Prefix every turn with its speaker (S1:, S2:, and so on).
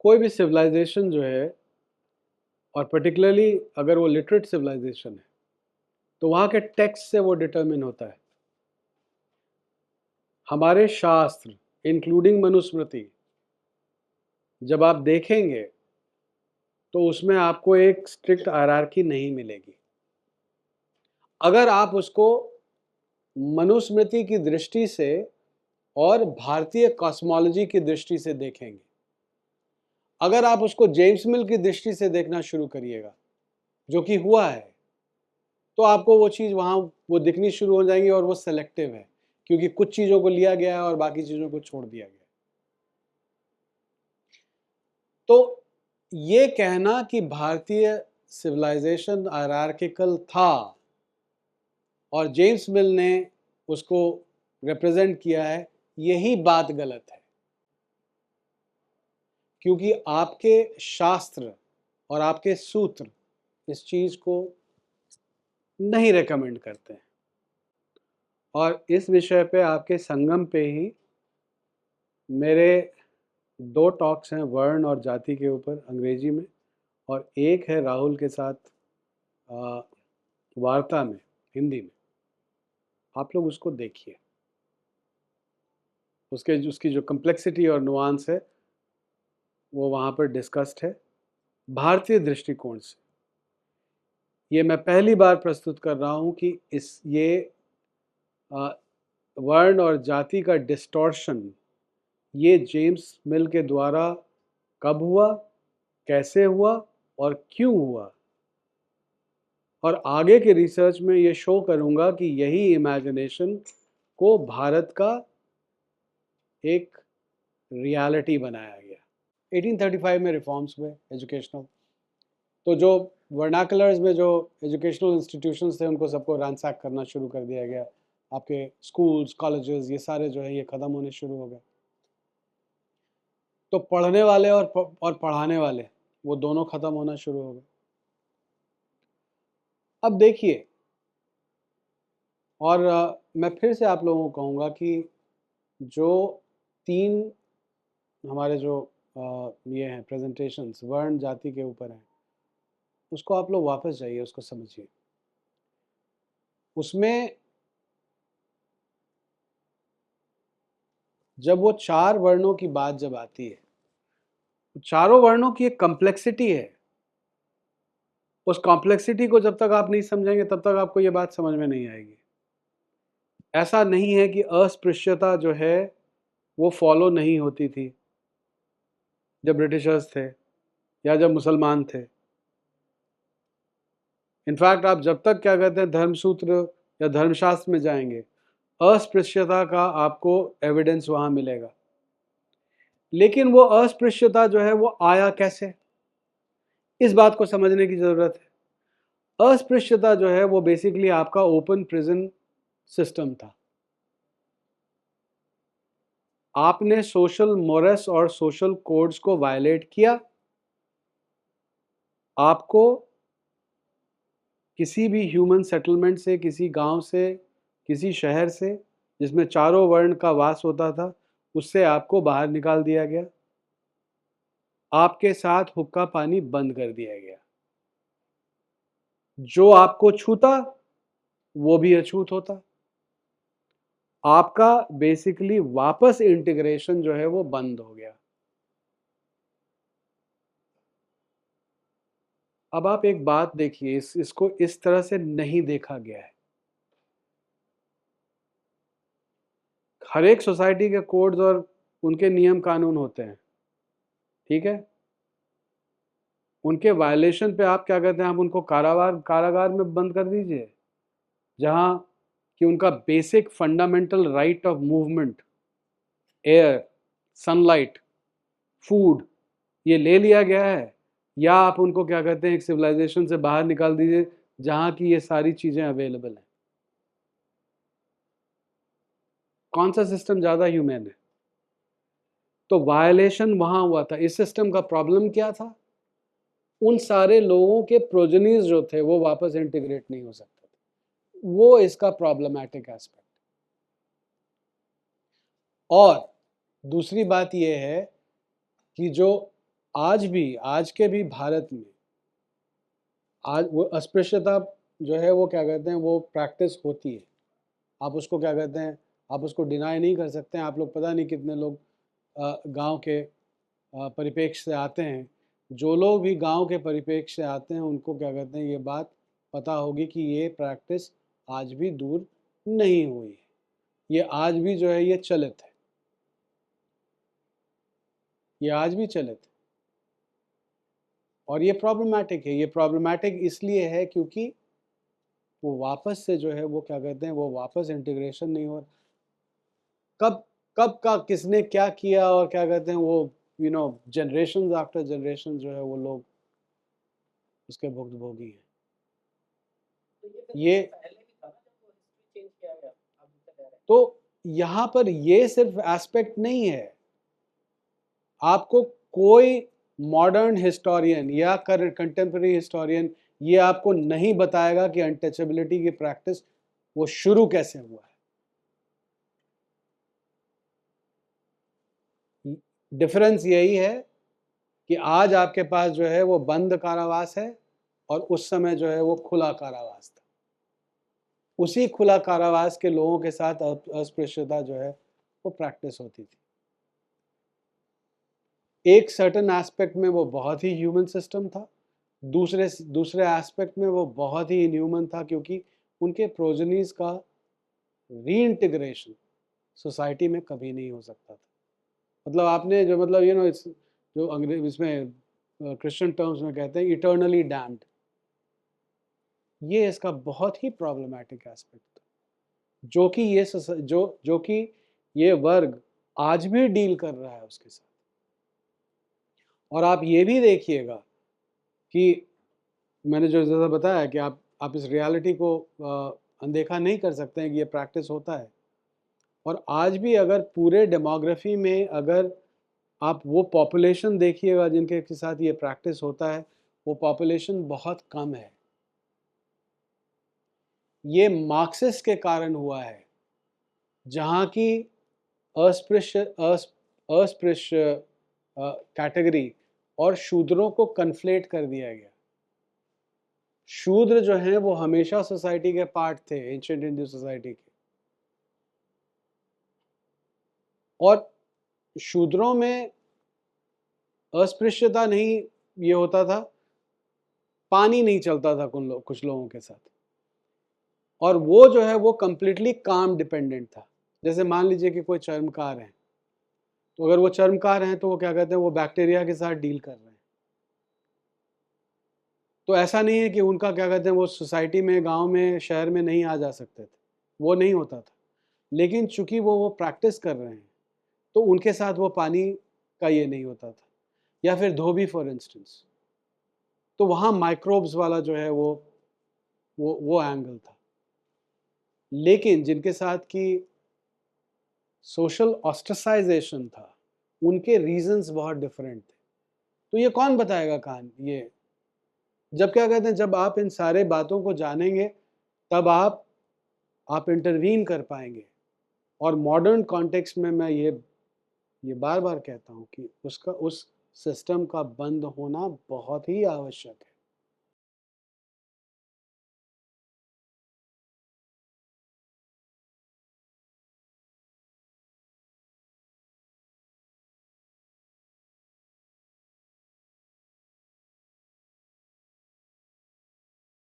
S1: कोई भी सिविलाइजेशन जो है, और पर्टिकुलरली अगर वो लिटरेट सिविलाइजेशन है, तो वहाँ के टेक्स्ट से वो डिटरमिन होता है। हमारे शास्त्र इंक्लूडिंग मनुस्मृति जब आप देखेंगे तो उसमें आपको एक स्ट्रिक्ट हायरार्की नहीं मिलेगी। अगर आप उसको मनुस्मृति की दृष्टि से और भारतीय कॉस्मोलॉजी की दृष्टि से देखेंगे, अगर आप उसको जेम्स मिल की दृष्टि से देखना शुरू करिएगा, जो कि हुआ है, तो आपको वो चीज़ वहाँ वो दिखनी शुरू हो जाएंगी और वो सेलेक्टिव है, क्योंकि कुछ चीज़ों को लिया गया है और बाकी चीज़ों को छोड़ दिया गया। तो ये कहना कि भारतीय सिविलाइजेशन हायरार्किकल था और जेम्स मिल ने उसको रिप्रेजेंट किया है, यही बात गलत है। क्योंकि आपके शास्त्र और आपके सूत्र इस चीज को नहीं रेकमेंड करते हैं। और इस विषय पे आपके संगम पे ही मेरे 2 टॉक्स हैं, वर्ण और जाति के ऊपर अंग्रेजी में, और एक है राहुल के साथ वार्ता में हिंदी में। आप लोग उसको देखिए, उसकी जो कम्प्लेक्सिटी और नुआंस है वो वहाँ पर डिस्कस्ड है भारतीय दृष्टिकोण से। ये मैं पहली बार प्रस्तुत कर रहा हूँ कि ये वर्ण और जाति का डिस्टॉर्शन ये जेम्स मिल के द्वारा कब हुआ, कैसे हुआ और क्यों हुआ, और आगे के रिसर्च में ये शो करूँगा कि यही इमेजिनेशन को भारत का एक रियलिटी बनाया गया। 1835 में रिफॉर्म्स हुए एजुकेशनल, तो जो वर्नाकुलर्स में जो एजुकेशनल इंस्टीट्यूशंस थे उनको सबको रैंसैक करना शुरू कर दिया गया। आपके स्कूल्स, कॉलेजेस, ये सारे जो है ये ख़त्म होने शुरू हो गए। तो पढ़ने वाले और पढ़ाने वाले वो दोनों ख़त्म होना शुरू हो गए। अब देखिए, और मैं फिर से आप लोगों को कहूँगा कि जो 3 हमारे जो ये हैं प्रेजेंटेशंस वर्ण जाति के ऊपर हैं, उसको आप लोग वापस जाइए, उसको समझिए। उसमें जब वो 4 वर्णों की बात जब आती है, तो चारों वर्णों की एक कॉम्प्लेक्सिटी है। उस कॉम्प्लेक्सिटी को जब तक आप नहीं समझेंगे तब तक आपको ये बात समझ में नहीं आएगी। ऐसा नहीं है कि अस्पृश्यता जो है वो फॉलो नहीं होती थी जब ब्रिटिशर्स थे या जब मुसलमान थे। इनफैक्ट आप जब तक क्या कहते हैं धर्मसूत्र या धर्मशास्त्र में जाएंगे, अस्पृश्यता का आपको एविडेंस वहां मिलेगा। लेकिन वो अस्पृश्यता जो है वो आया कैसे, इस बात को समझने की जरूरत है। अस्पृश्यता जो है वो बेसिकली आपका ओपन प्रिजन सिस्टम था। आपने सोशल मोरस और सोशल कोड्स को वायलेट किया, आपको किसी भी ह्यूमन सेटलमेंट से, किसी गांव से, किसी शहर से जिसमें चारों वर्ण का वास होता था, उससे आपको बाहर निकाल दिया गया। आपके साथ हुक्का पानी बंद कर दिया गया। जो आपको छूता वो भी अछूत होता। आपका बेसिकली वापस इंटीग्रेशन जो है वो बंद हो गया। अब आप एक बात देखिए, इसको इस तरह से नहीं देखा गया है। हर एक सोसाइटी के कोड्स और उनके नियम कानून होते हैं, ठीक है। उनके वायलेशन पे आप क्या कहते हैं, आप उनको कारागार में बंद कर दीजिए, जहां कि उनका basic fundamental right of movement, air, sunlight, food, ये ले लिया गया है। या आप उनको क्या कहते हैं एक सिविलाइजेशन से बाहर निकाल दीजिए जहां की ये सारी चीजें अवेलेबल हैं। कौन सा सिस्टम ज्यादा ह्यूमन है? तो वायलेशन वहां हुआ था। इस सिस्टम का प्रॉब्लम क्या था? उन सारे लोगों के प्रोजेनीज जो थे वो वापस इंटीग्रेट नहीं हो सकते थे। वो इसका प्रॉब्लमैटिक एस्पेक्ट। और दूसरी बात यह है कि जो आज के भी भारत में आज वो अस्पृश्यता जो है वो क्या कहते हैं वो प्रैक्टिस होती है। आप उसको क्या कहते हैं, आप उसको डिनाई नहीं कर सकते हैं। आप लोग पता नहीं कितने लोग गांव के परिप्रेक्ष्य से आते हैं। जो लोग भी गांव के परिप्रेक्ष्य से आते हैं उनको क्या कहते हैं ये बात पता होगी कि ये प्रैक्टिस आज भी दूर नहीं हुई है, ये आज भी जो है ये चलित है, ये आज भी चलित है। और ये प्रॉब्लमैटिक है, ये प्रॉब्लमैटिक इसलिए है क्योंकि वो वापस से जो है वो क्या कहते हैं वो वापस इंटीग्रेशन नहीं हो। कब कब का किसने क्या किया और क्या कहते हैं वो जनरेशन आफ्टर जनरेशन जो है वो लोग उसके भुक्तभोगी हैं। ये तो यहाँ पर ये सिर्फ एस्पेक्ट नहीं है। आपको कोई मॉडर्न हिस्टोरियन या कंटेम्प्रेरी हिस्टोरियन ये आपको नहीं बताएगा कि अनटचेबिलिटी की प्रैक्टिस वो शुरू कैसे हुआ है। डिफरेंस यही है कि आज आपके पास जो है वो बंद कारावास है और उस समय जो है वो खुला कारावास था। उसी खुला कारावास के लोगों के साथ अस्पृश्यता जो है वो प्रैक्टिस होती थी। एक सर्टेन एस्पेक्ट में वो बहुत ही ह्यूमन सिस्टम था, दूसरे एस्पेक्ट में वो बहुत ही इनह्यूमन था क्योंकि उनके प्रोजनीज का रीइंटीग्रेशन सोसाइटी में कभी नहीं हो सकता था। मतलब आपने जो मतलब जो अंग्रेज इसमें क्रिश्चियन टर्म्स में कहते हैं इटर्नली डैम्ड, ये इसका बहुत ही प्रॉब्लमैटिक एस्पेक्ट था जो कि जो कि ये वर्ग आज भी डील कर रहा है उसके साथ। और आप ये भी देखिएगा कि मैंने जो जैसा बताया कि आप इस रियलिटी को अनदेखा नहीं कर सकते हैं कि ये प्रैक्टिस होता है। और आज भी अगर पूरे डेमोग्राफी में अगर आप वो पॉपुलेशन देखिएगा जिनके के साथ ये प्रैक्टिस होता है, वो पॉपुलेशन बहुत कम है। ये मार्क्सिस्ट के कारण हुआ है जहाँ की अस्पृश्य कैटेगरी और शूद्रों को कन्फ्लेट कर दिया गया। शूद्र जो हैं वो हमेशा सोसाइटी के पार्ट थे, एंशिएंट हिंदू सोसाइटी के। और शूद्रों में अस्पृश्यता नहीं ये होता था, पानी नहीं चलता था कुछ लोगों के साथ। और वो जो है वो कंप्लीटली काम डिपेंडेंट था। जैसे मान लीजिए कि कोई चर्मकार है, तो अगर वो चर्मकार हैं तो वो क्या कहते हैं वो बैक्टीरिया के साथ डील कर रहे हैं। तो ऐसा नहीं है कि उनका क्या कहते हैं वो सोसाइटी में, गांव में, शहर में नहीं आ जा सकते थे, वो नहीं होता था। लेकिन चूंकि वो प्रैक्टिस कर रहे हैं तो उनके साथ वो पानी का ये नहीं होता था। या फिर धोबी फॉर इंस्टेंस, तो वहाँ माइक्रोब्स वाला जो है वो एंगल था। लेकिन जिनके साथ की सोशल ऑस्ट्रसाइजेशन था उनके रीजंस बहुत डिफरेंट थे। तो ये कौन बताएगा कहानी? ये जब क्या कहते हैं जब आप इन सारे बातों को जानेंगे तब आप इंटरवीन कर पाएंगे। और मॉडर्न कॉन्टेक्स्ट में मैं ये बार बार कहता हूँ कि उस सिस्टम का बंद होना बहुत ही आवश्यक है।